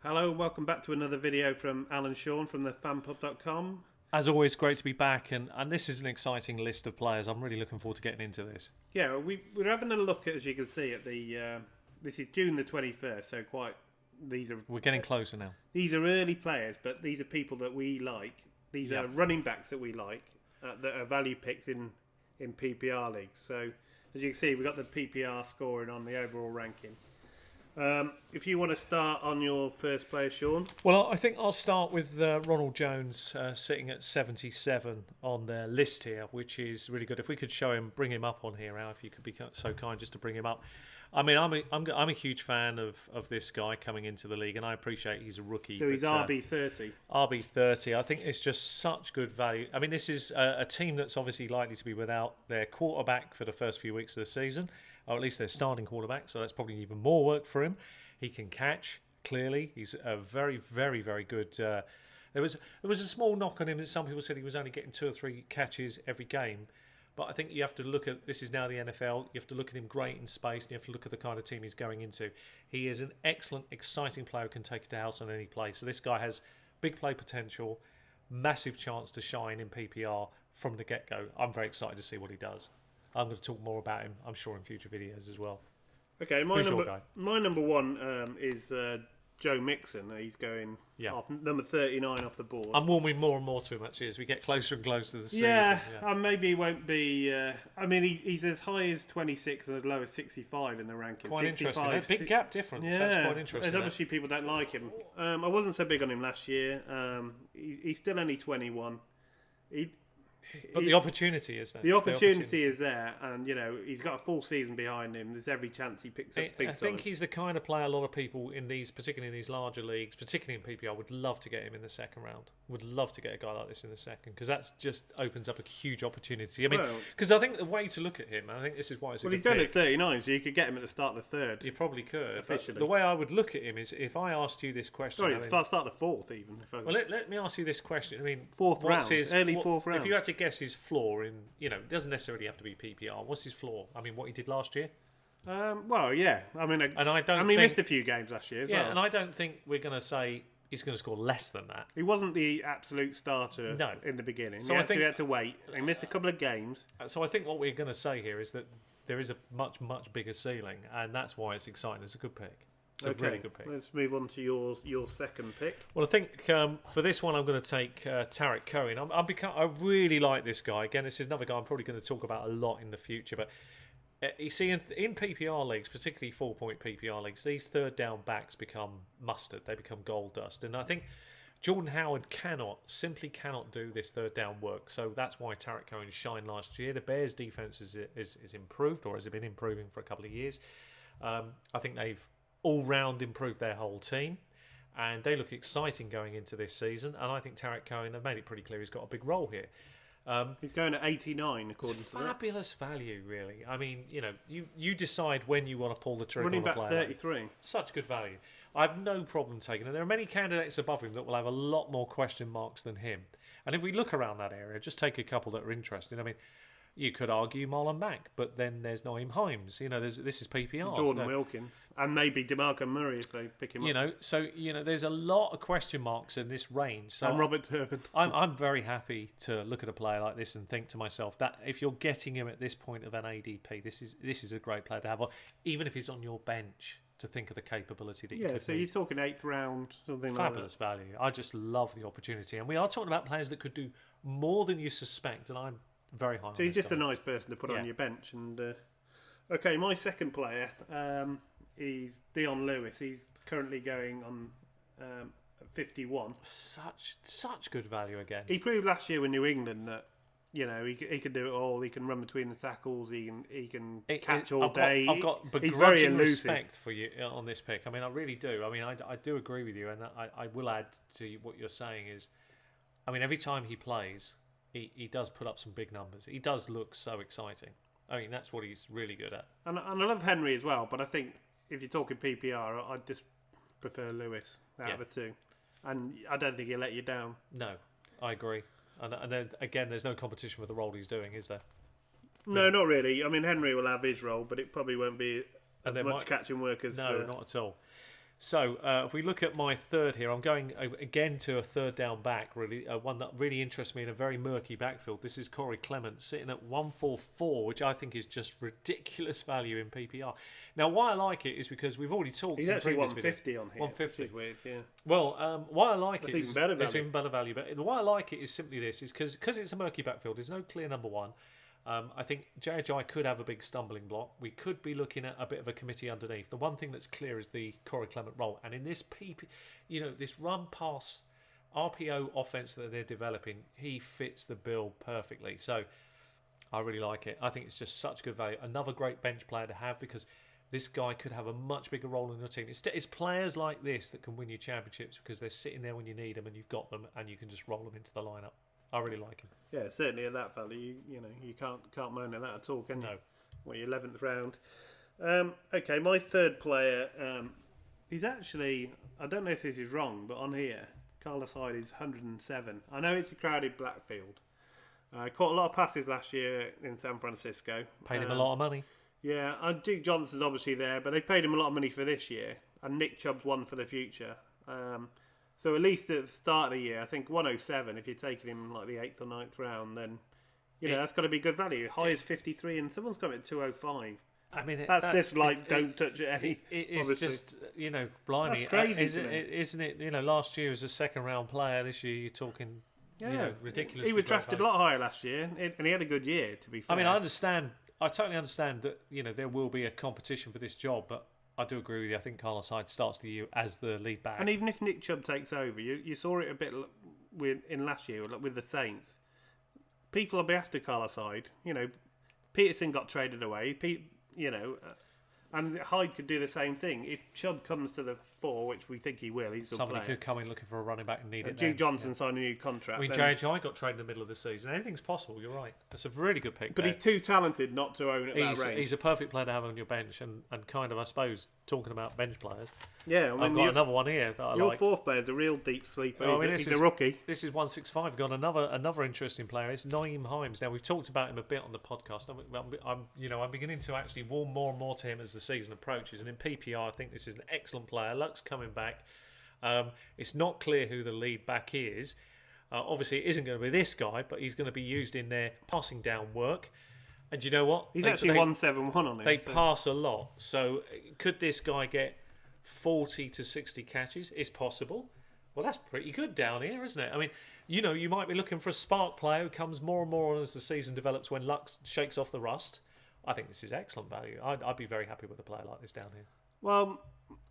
Hello and welcome back to another video from Alan Shawn from the fanpub.com. As always, great to be back, and this is an exciting list of players. I'm really looking forward to getting into this. Yeah, we're having a look at, as you can see, at the this is June the 21st, so We're getting closer now. These are early players, but these are people that we like. These are running backs that we like that are value picks in PPR leagues. So as you can see, we've got the PPR scoring on the overall ranking. If you want to start on your first player, Shawn. Well, I think I'll start with Ronald Jones sitting at 77 on their list here, which is really good. If we could bring him up on here, Al, if you could be so kind just to bring him up. I mean, I'm a huge fan of this guy coming into the league, and I appreciate he's a rookie. So he's RB30. RB30. I think it's just such good value. I mean, this is a team that's obviously likely to be without their quarterback for the first few weeks of the season, or at least their starting quarterback, so that's probably even more work for him. He can catch, clearly. He's a very, very, very good... There was a small knock on him that some people said he was only getting 2 or 3 catches every game. But I think you have to look at, this is now the NFL, you have to look at him great in space, and you have to look at the kind of team he's going into. He is an excellent, exciting player who can take it to house on any play. So this guy has big play potential, massive chance to shine in PPR from the get-go. I'm very excited to see what he does. I'm going to talk more about him, I'm sure, in future videos as well. Okay, my number one is Joe Mixon. He's going off number 39 off the board. I'm warming more and more to him actually as we get closer and closer to the season. Maybe he won't be. I mean, he's as high as 26 and as low as 65 in the rankings. Quite interesting. A big gap difference. Yeah, that's quite interesting. Obviously, people don't like him. I wasn't so big on him last year. He's still only 21. But the opportunity is there. The opportunity is there, and he's got a full season behind him. There's every chance he picks up big time. I think he's the kind of player a lot of people in these, particularly in these larger leagues, particularly in PPR, would love to get him in the second round. Would love to get a guy like this in the second, because that just opens up a huge opportunity. I mean, because I think the way to look at him, and I think this is why it's a good he's going at 39, so you could get him at the start of the third. You probably could. Officially. The way I would look at him is if I asked you this question. Sorry, start the fourth even. Let me ask you this question. I mean, fourth round. If you had to guess his floor in, it doesn't necessarily have to be PPR. What's his floor? I mean, what he did last year. Well, yeah. I mean, he missed a few games last year as well. And I don't think we're going to say he's going to score less than that. He wasn't the absolute starter in the beginning. So I think he had to wait. He missed a couple of games. So I think what we're going to say here is that there is a much, much bigger ceiling, and that's why it's exciting. It's a good pick. It's a really good pick. Let's move on to your second pick. Well, I think for this one, I'm going to take Tarek Cohen. I really like this guy. Again, this is another guy I'm probably going to talk about a lot in the future. But you see, in PPR leagues, particularly 4-point PPR leagues, these third down backs become mustard. They become gold dust. And I think Jordan Howard simply cannot do this third down work. So that's why Tarek Cohen shined last year. The Bears' defense is improved, or has it been improving for a couple of years? I think they've all-round improved their whole team, and they look exciting going into this season. And I think Tarek Cohen, they've made it pretty clear he's got a big role here. He's going at 89 according to that. Fabulous value, really. I mean, you decide when you want to pull the trigger on a player. Running back 33. Such good value. I have no problem taking it. There are many candidates above him that will have a lot more question marks than him. And if we look around that area, just take a couple that are interesting. I mean, you could argue Marlon Mack, but then there's Naeem Hines. This is PPR. Jordan Wilkins. And maybe DeMarco Murray if they pick him up. There's a lot of question marks in this range. So and Robert Turpin. I'm very happy to look at a player like this and think to myself that if you're getting him at this point of an ADP, this is a great player to have, even if he's on your bench, to think of the capability that you could so need. you're talking 8th round, something Fabulous like that. value. I just love the opportunity. And we are talking about players that could do more than you suspect, and I'm very high. So he's just a nice person to put on your bench. And okay, my second player is Dion Lewis. He's currently going on 51. Such good value again. He proved last year with New England that he can do it all. He can run between the tackles. He can catch all day. I've got begrudging respect for you on this pick. I mean, I really do. I mean, I do agree with you, and I will add to what you're saying is, I mean, every time he plays, he does put up some big numbers. He does look so exciting. I mean, that's what he's really good at. And I love Henry as well, but I think if you're talking PPR, I'd just prefer Lewis out of the two. And I don't think he'll let you down. No, I agree. And then, again, there's no competition with the role he's doing, is there? No, not really. I mean, Henry will have his role, but it probably won't be as much catching work as... No, not at all. So if we look at my third here, I'm going again to a third down back, really, one that really interests me in a very murky backfield. This is Corey Clement sitting at 144, which I think is just ridiculous value in PPR. Now, why I like it is because we've already talked. He's in actually previous 150 video. on here. 150. Which is weird, yeah. Well, why I like That's it even is better value. it's even better value. But why I like it is simply this: is because it's a murky backfield. There's no clear number one. I think JHI could have a big stumbling block. We could be looking at a bit of a committee underneath. The one thing that's clear is the Corey Clement role, and in this this run pass RPO offense that they're developing, he fits the bill perfectly. So I really like it. I think it's just such good value. Another great bench player to have because this guy could have a much bigger role in your team. It's players like this that can win you championships because they're sitting there when you need them and you've got them and you can just roll them into the lineup. I really like him. Yeah, certainly at that value, you can't moan at that at all, can you? No. Well, your 11th round. Okay, my third player, he's actually, I don't know if this is wrong, but on here, Carlos Hyde is 107. I know it's a crowded backfield. Caught a lot of passes last year in San Francisco. Paid him a lot of money. Yeah, Duke Johnson's obviously there, but they paid him a lot of money for this year, and Nick Chubb's one for the future. So at least at the start of the year, I think 107, if you're taking him like the 8th or 9th round, then that's got to be good value. High is 53 and someone's got it at 205. I mean, that's just like don't touch it any. It's obviously. just, blimey. That's crazy, isn't it? Last year was a second round player. This year you're talking, ridiculous. He was drafted a lot higher last year, and he had a good year, to be fair. I mean, I totally understand that, there will be a competition for this job, but I do agree with you. I think Carlos Hyde starts the year as the lead back. And even if Nick Chubb takes over, you saw it a bit in last year with the Saints. People will be after Carlos Hyde. Peterson got traded away. And Hyde could do the same thing. If Chubb comes to the fore, which we think he will, he's a good Somebody player. could come in looking for a running back and need it. Duke Johnson signed a new contract. I mean, JHI got traded in the middle of the season. Anything's possible, you're right. That's a really good pick. But he's too talented not to own at that range. He's a perfect player to have on your bench, and kind of, I suppose, talking about bench players. Yeah, I've got another one here that I your like. Your fourth player is a real deep sleeper. He's a rookie. This is 165. We've got another interesting player. It's Naeem Himes. Now, we've talked about him a bit on the podcast. I'm beginning to actually warm more and more to him as the season approaches. And in PPR, I think this is an excellent player. Luck's coming back. It's not clear who the lead back is. Obviously, it isn't going to be this guy, but he's going to be used in their passing down work. And you know what? He's actually 171 on it. They pass a lot. So could this guy get 40 to 60 catches? It's possible. Well, that's pretty good down here, isn't it? I mean, you might be looking for a spark player who comes more and more on as the season develops when Luck shakes off the rust. I think this is excellent value. I'd be very happy with a player like this down here. Well,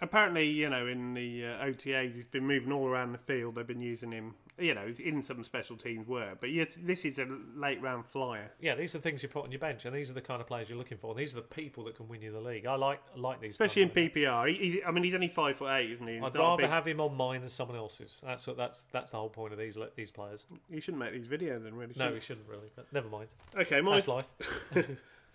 apparently, in the OTAs, he's been moving all around the field. They've been using him, in some special teams work. But this is a late round flyer. Yeah, these are the things you put on your bench, and these are the kind of players you're looking for. These are the people that can win you the league. I like these, especially in PPR. He's only 5'8", isn't he? I'd rather have him on mine than someone else's. That's the whole point of these players. You shouldn't make these videos, then, really. No, we shouldn't really. But never mind. Okay, that's life.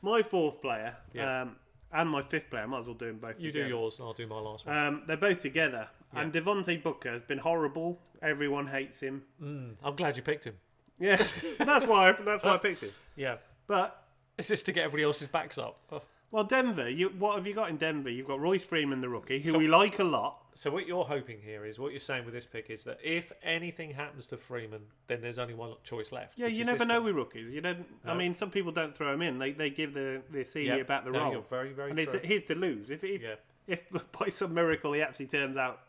My fourth player. Yeah. And my fifth player, I might as well do them both together. You do yours and I'll do my last one. They're both together. Yeah. And Devontae Booker has been horrible. Everyone hates him. I'm glad you picked him. Yeah, that's why I picked him. Yeah. But it's just to get everybody else's backs up. Oh. Well, Denver, what have you got in Denver? You've got Royce Freeman, the rookie, who we like a lot. So what you're hoping here is, what you're saying with this pick is that if anything happens to Freeman, then there's only one choice left. Yeah, you never know with rookies. You don't. No. I mean, some people don't throw him in. They give the senior back the role. You're very, very and true. It's his to lose. If by some miracle he actually turns out,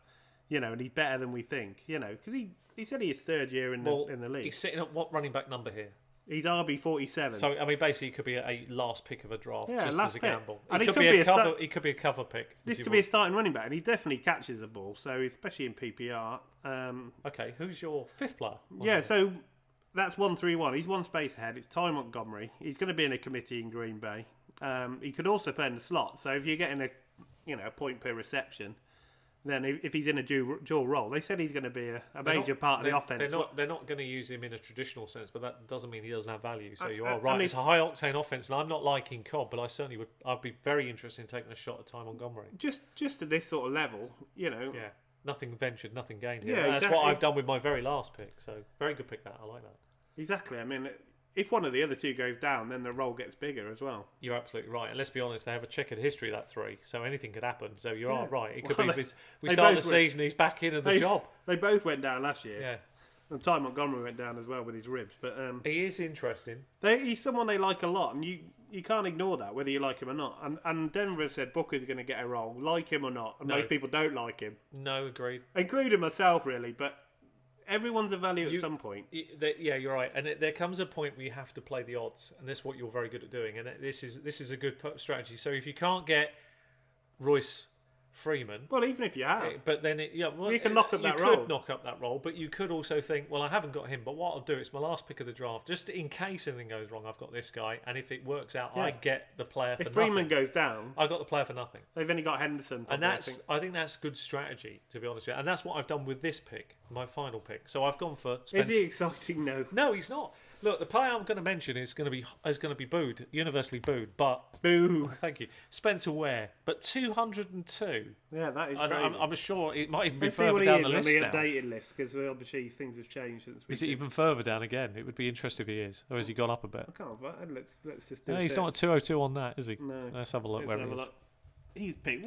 and he's better than we think, because he said he is third year in the league. He's sitting at what running back number here? He's RB 47. So I mean, basically, it could be a last pick of a draft, just as a gamble. And it could be a cover pick. This could be a starting running back, and he definitely catches the ball. So especially in PPR. Okay, who's your fifth player? Yeah, so that's 131. He's one space ahead. It's Ty Montgomery. He's going to be in a committee in Green Bay. He could also play in the slot. So if you're getting a point per reception, then if he's in a dual role, they said he's going to be a major part of the offense. They're not going to use him in a traditional sense, but that doesn't mean he doesn't have value. So you are right. It's a high octane offense, and I'm not liking Cobb, but I certainly would. I'd be very interested in taking a shot at Ty Montgomery. Just at this sort of level, Yeah, nothing ventured, nothing gained. Here. Yeah, that's what I've done with my very last pick. So very good pick. That I like that. Exactly. I mean, if one of the other two goes down, then the role gets bigger as well. You're absolutely right. And let's be honest, they have a checkered history, that three, so anything could happen. So you Yeah. are right. It could Well, be we they start the both went- season, he's back in the They- job. They both went down last year. Yeah. And Ty Montgomery went down as well with his ribs. But He is interesting. he's someone they like a lot, and you can't ignore that, whether you like him or not. And Denver have said Booker's going to get a role, like him or not. And No. most people don't like him, No, agreed. including myself, really. But everyone's a value at some point. Yeah, you're right. And there comes a point where you have to play the odds, and that's what you're very good at doing. And this is a good strategy. So if you can't get Royce Freeman, Well, even if you have. but then You can knock up that You role. could knock up that role, but you could also think, well, I haven't got him, but what I'll do, it's my last pick of the draft, just in case anything goes wrong. I've got this guy, and if it works out, I get the player for If nothing. Freeman goes down, I got the player for nothing. they've only got Henderson. And probably, I think that's good strategy, to be honest with you. And that's what I've done with this pick, my final pick. So I've gone for Is Spencer. he exciting? No. No, he's not. Look, the player I'm going to mention is going to be booed, universally booed. But Boo. thank you, Spencer Ware. But 202. Yeah, that is And crazy. I'm sure it might even be Let's see further what he down is the on list the now. updated list, because obviously things have changed since we Is it did. even further down again? It would be interesting if he is, or has he gone up a bit? I can't. Let's just do No, a he's set. not at 202 on that, is he? No. Let's have a look Let's where have he a is. look. He's picked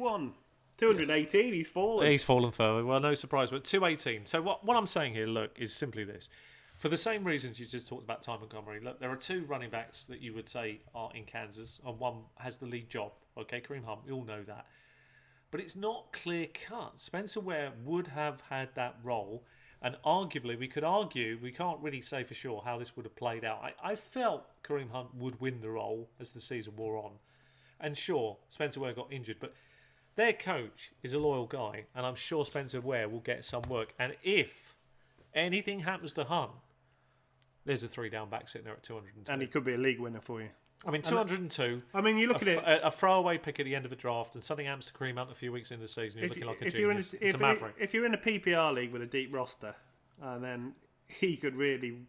218. He's fallen. He's fallen further. Well, no surprise, but 218. So what I'm saying here, look, is simply this. For the same reasons you just talked about Ty Montgomery, look, there are two running backs that you would say are in Kansas, and one has the lead job. Okay, Kareem Hunt, we all know that. But it's not clear cut. Spencer Ware would have had that role, and arguably, we could argue, we can't really say for sure how this would have played out. I felt Kareem Hunt would win the role as the season wore on. And sure, Spencer Ware got injured, but their coach is a loyal guy, and I'm sure Spencer Ware will get some work. And if anything happens to Hunt, there's a 3-down back sitting there at 202. And he could be a league winner for you. I mean, 202. I mean, you look at it. A throwaway pick at the end of a draft, and something happens to Kareem Hunt a few weeks into the season, you're looking like a genius. It's a maverick. If you're in a PPR league with a deep roster, then he could really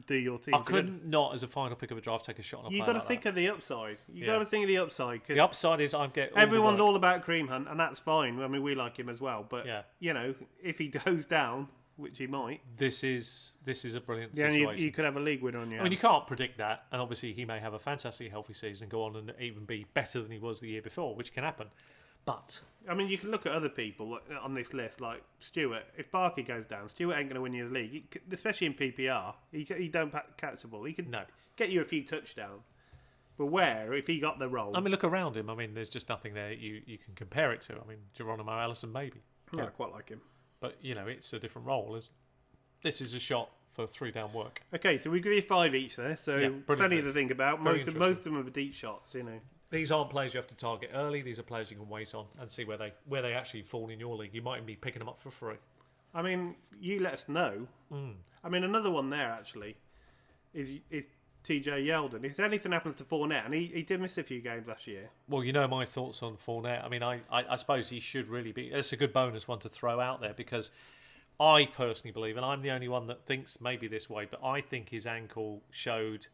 do your team. I couldn't not, as a final pick of a draft, take a shot on a You've player got to like think that. of the upside. You've Yeah. got to think of the upside. 'Cause The upside is I'm getting everyone's all about Kareem Hunt, and that's fine. I mean, we like him as well. But Yeah. if he goes down, which he might, This is a brilliant then situation. you could have a league winner on your I mean, you hands. can't predict that, and obviously he may have a fantastic healthy season and go on and even be better than he was the year before, which can happen. But I mean, you can look at other people on this list, like Stewart. If Barkley goes down, Stewart ain't going to win you the league, especially in PPR. He don't catch the ball. He could No. get you a few touchdowns. But where, if he got the role? I mean, look around him. I mean, there's just nothing there you can compare it to. I mean, Geronimo Allison maybe, I quite like him. but it's a different role. This is a shot for 3-down work. Okay, so we give you 5 each there, so Yeah, brilliant plenty to list. think about. Very Most of interesting. them are deep shots, These aren't players you have to target early. These are players you can wait on and see where they actually fall in your league. You might even be picking them up for free. I mean, you let us know. I mean, another one there actually is TJ Yeldon. If anything happens to Fournette, and he did miss a few games last year. Well, you know my thoughts on Fournette. I mean, I suppose he should really be. It's a good bonus one to throw out there because I personally believe, and I'm the only one that thinks maybe this way, but I think his ankle showed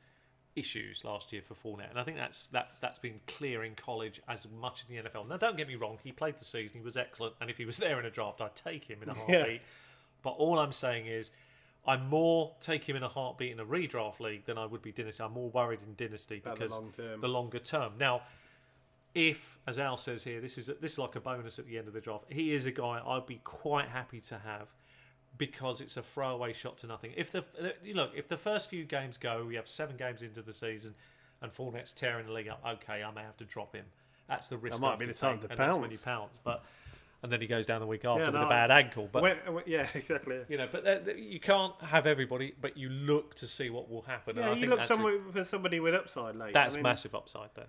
issues last year for Fournette, and I think that's been clear in college as much as in the NFL. Now, don't get me wrong, he played the season, he was excellent, and if he was there in a draft, I'd take him in a heartbeat. But all I'm saying is, I'm more take him in a heartbeat in a redraft league than I would be Dynasty. I'm more worried in Dynasty About because the long term. the longer term. Now, if, as Al says here, this is like a bonus at the end of the draft, he is a guy I'd be quite happy to have because it's a throwaway shot to nothing. If the first few games go, we have 7 games into the season, and Fournette's tearing the league up, okay, I may have to drop him. That's the risk. That might I have be to the time take, to and that's when pounce. he pounce. And then he goes down the week after Yeah, with a no, bad ankle. But yeah, exactly. but you can't have everybody. But you look to see what will happen. Yeah, and I you think look for somebody with upside late. that's massive upside there.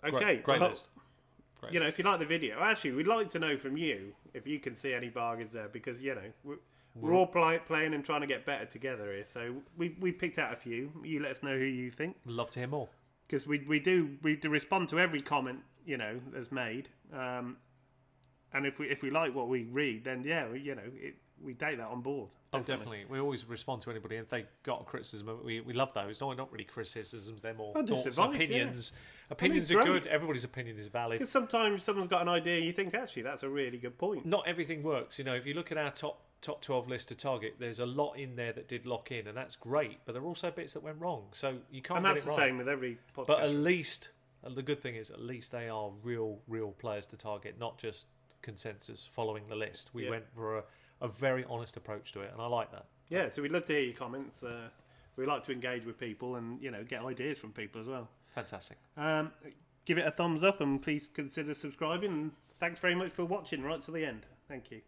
Okay, great well, list. Great if list. you like the video, actually, we'd like to know from you if you can see any bargains there, because we're all playing and trying to get better together here. So we picked out a few. You let us know who you think, Would love to hear more. because we do respond to every comment that's made. And if we like what we read, then we take that on board. Oh, definitely. We always respond to anybody. If they got a criticism, we love those. No, not really criticisms. They're more Oh, just thoughts, advice, opinions. yeah. Opinions I mean, are it's good. great. Everybody's opinion is valid. Because sometimes someone's got an idea and you think, actually, that's a really good point. Not everything works. If you look at our top top 12 list to target, there's a lot in there that did lock in, and that's great. But there are also bits that went wrong, so you can't And get that's it the right. same with every podcast. But at least, the good thing is, at least they are real players to target, not just consensus following the list. We went for a very honest approach to it, and I like that. Yeah, so we'd love to hear your comments. We like to engage with people and get ideas from people as well. Fantastic. Give it a thumbs up and please consider subscribing. And thanks very much for watching right to the end. Thank you.